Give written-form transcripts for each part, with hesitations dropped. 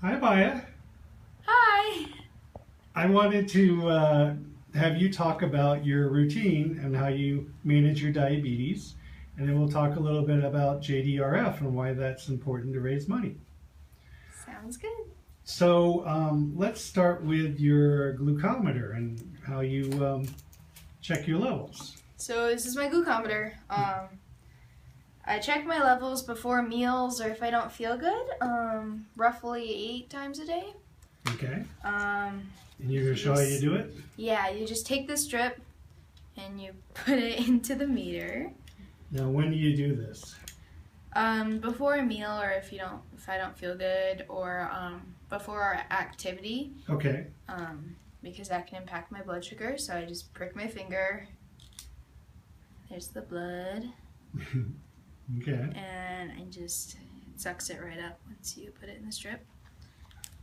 Hi, Maya. Hi. I wanted to have you talk about your routine and how you manage your diabetes, and then we'll talk a little bit about JDRF and why that's important to raise money. Sounds good. So let's start with your glucometer and how you check your levels. So this is my glucometer. I check my levels before meals or if I don't feel good, roughly 8 times a day. Okay. Um, And you're going to show how you do it? yeah, you just take the strip and you put it into the meter. Now, when do you do this? Before a meal or if I don't feel good or before our activity. Okay. Because that can impact my blood sugar. So I just prick my finger. There's the blood. Okay. And it sucks it right up once you put it in the strip.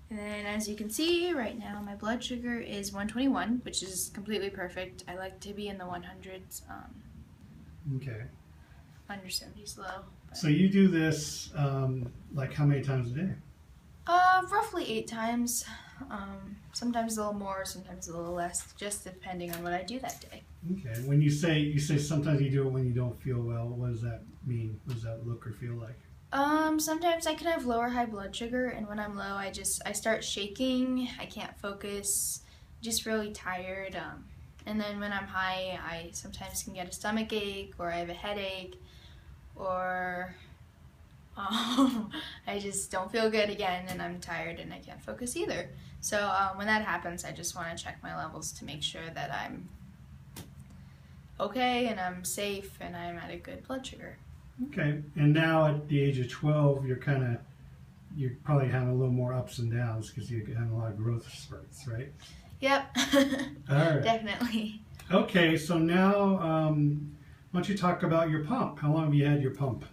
And then as you can see right now my blood sugar is 121, which is completely perfect. I like to be in the 100s. Okay. Under 70 is low. So you do this like how many times a day? Roughly 8 times. Sometimes a little more, sometimes a little less, just depending on what I do that day. Okay. When you say sometimes you do it when you don't feel well, what does that mean? What does that look or feel like? Sometimes I can have low or high blood sugar, and when I'm low, I start shaking. I can't focus, just really tired. And then when I'm high, I sometimes can get a stomach ache, or I have a headache, or I just don't feel good again, and I'm tired, and I can't focus either. So when that happens, I just want to check my levels to make sure that I'm okay, and I'm safe, and I'm at a good blood sugar. Okay. And now at the age of 12, you're probably having a little more ups and downs because you're having a lot of growth spurts, right? Yep. All right. Definitely. Okay. So now, why don't you talk about your pump? How long have you had your pump?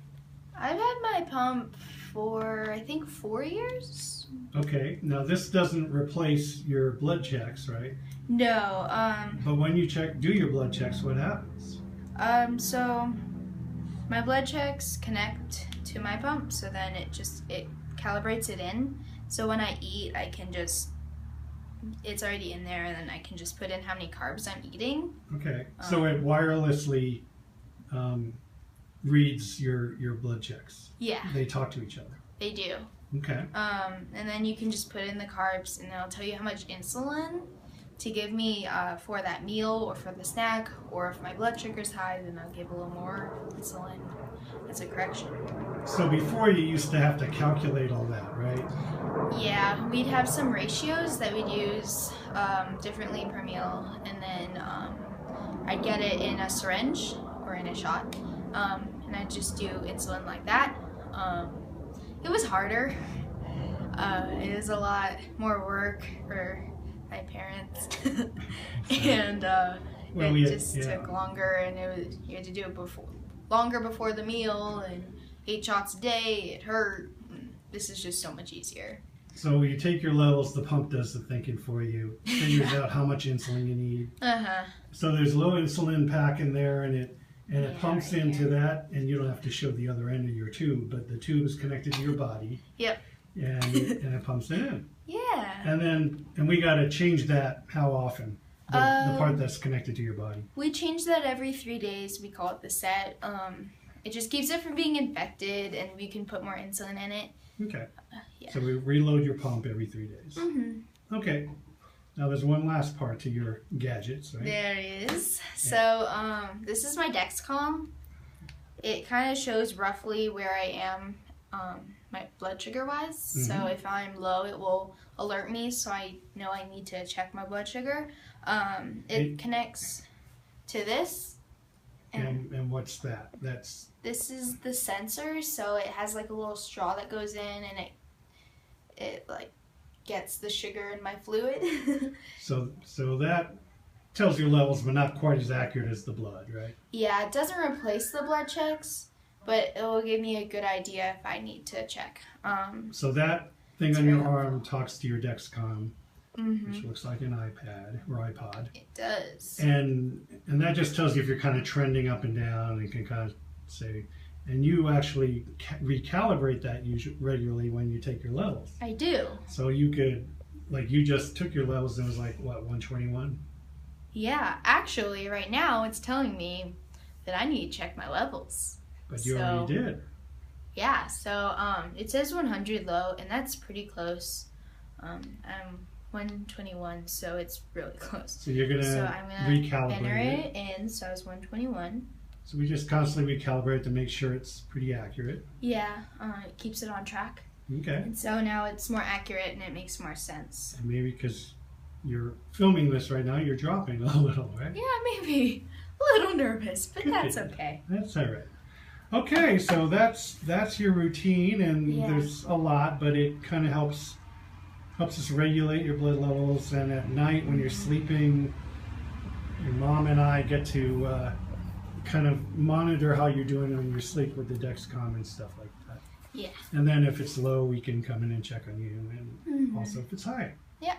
I've had my pump for, I think, 4 years. Okay. Now this doesn't replace your blood checks, right? No. But when you do your blood checks, what happens? So my blood checks connect to my pump, so then it calibrates it in. So when I eat, it's already in there, and then I can just put in how many carbs I'm eating. Okay. So it wirelessly reads your blood checks. Yeah. They talk to each other. They do. Okay. And then you can just put in the carbs, and it'll tell you how much insulin to give me for that meal or for the snack, or if my blood sugar's high, then I'll give a little more insulin as a correction. So before you used to have to calculate all that, right? Yeah, we'd have some ratios that we'd use differently per meal, and then I'd get it in a syringe or in a shot, and I'd just do insulin like that. It was harder. It was a lot more work for my parents, and took longer, and you had to do it longer before the meal, and 8 shots a day. It hurt. This is just so much easier. So you take your levels, the pump does the thinking for you, figures out how much insulin you need. So there's low insulin pack in there, and it pumps right into that, and you don't have to show the other end of your tube, but the tube is connected to your body. Yep. And it pumps it in. Yeah. And we got to change that how often? The part that's connected to your body. We change that every 3 days. We call it the set. It just keeps it from being infected, and we can put more insulin in it. Okay. Yeah. So we reload your pump every 3 days. Mm-hmm. Okay. Now there's one last part to your gadgets, right? There it is. Yeah. So this is my Dexcom. It kind of shows roughly where I am, my blood sugar wise. Mm-hmm. So if I'm low, it will alert me, so I know I need to check my blood sugar. It connects to this. And what's that? This is the sensor, so it has like a little straw that goes in, and it like gets the sugar in my fluid. So that tells your levels, but not quite as accurate as the blood, right? Yeah, it doesn't replace the blood checks, but it will give me a good idea if I need to check. So that thing on your arm talks to your Dexcom, mm-hmm. which looks like an iPad or iPod. It does. And that just tells you if you're kind of trending up and down, and can kind of say, And you actually recalibrate that regularly when you take your levels. I do. So you could, like, you just took your levels and it was like, what, 121? Yeah, actually, right now it's telling me that I need to check my levels. But you already did. Yeah, so it says 100 low, and that's pretty close. I'm 121, so it's really close. So you're gonna recalibrate enter it in, so it's 121. So we just constantly recalibrate to make sure it's pretty accurate. Yeah, it keeps it on track. Okay. And so now it's more accurate and it makes more sense. And maybe because you're filming this right now, you're dropping a little, right? Yeah, maybe. A little nervous, but that's okay. That's all right. Okay, so that's your routine, and there's a lot, but it kind of helps us regulate your blood levels. And at night when you're sleeping, your mom and I get to kind of monitor how you're doing when you sleep with the Dexcom and stuff like that. Yeah. And then if it's low, we can come in and check on you, and also if it's high. Yeah.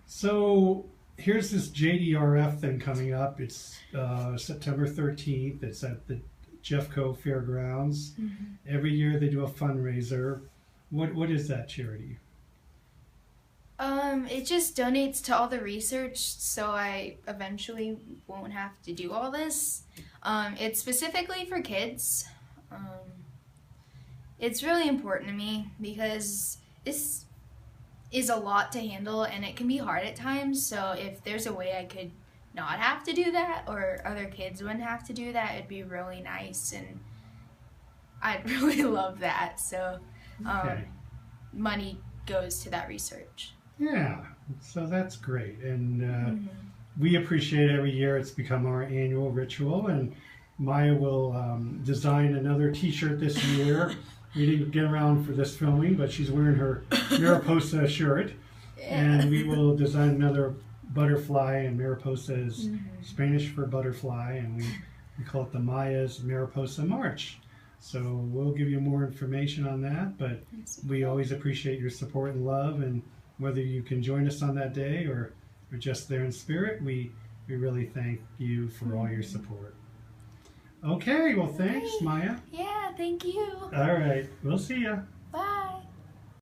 So here's this JDRF thing coming up. It's September 13th. It's at the Jeffco Fairgrounds. Every year they do a fundraiser. What is that charity? It just donates to all the research, so I eventually won't have to do all this. It's specifically for kids. It's really important to me because this is a lot to handle and it can be hard at times, so if there's a way I could not have to do that, or other kids wouldn't have to do that, it'd be really nice, and I'd really love that. So money goes to that research. Yeah, so that's great, and we appreciate every year. It's become our annual ritual, and Maya will design another t-shirt this year. We didn't get around for this filming, but she's wearing her Mariposa shirt, and we will design another butterfly, and Mariposa is Spanish for butterfly, and we call it the Maya's Mariposa March. So we'll give you more information on that, but we always appreciate your support and love, and whether you can join us on that day or just there in spirit, we really thank you for all your support. Okay, well thanks, Maya. Yeah, thank you. All right, we'll see ya.